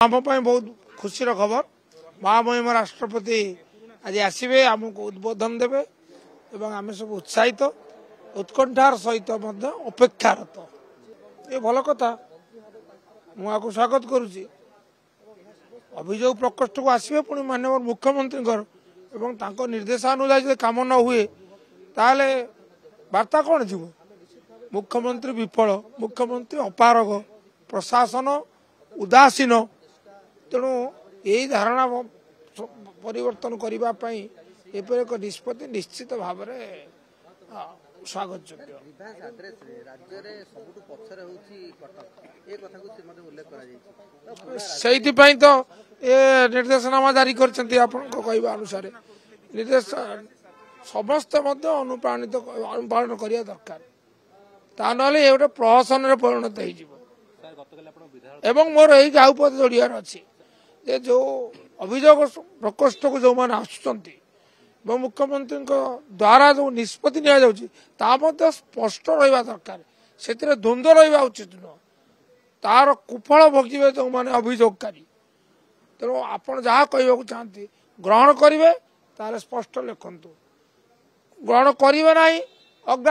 आम बहुत खुशी खबर महामहिम राष्ट्रपति आज आसवे आमको उद्बोधन देवे एवं आम सब उत्साहित उत्कंठार सहित अपेक्षारत ये भल कथा मुझे स्वागत करुच्ची अभियोग प्रकोष्ठ को आसवे पुणी माननीय मुख्यमंत्री निर्देशानुसार काम न हुए ताले वार्ता कौन थी मुख्यमंत्री विफल मुख्यमंत्री अपारग प्रशासन उदासीन तेणु यही धारणा परिवर्तन करने एक निष्पत्ति निश्चित भाव में स्वागत योग्य तो ये निर्देशनामा जारी कर अनुसार निर्देश समस्त अनुप्राणित अनुपालन करने दरकार ता ना गोटे प्रहसन परिणत हो मोर यही गाउपद जोड़ियार अच्छी जो अभियोग प्रकोष्ठ को जो मैंने आसुंच मुख्यमंत्री द्वारा जो निष्पत्ति नि स्पष्ट रहा दरकार से द्वंद्व रहा उचित नुह तार कुफल भोगे जो मैंने अभियोगकारी तेणु आपण जहाँ कहवाक चाहती ग्रहण करेंगे तार स्पष्ट लिखु ग्रहण करेंगे ना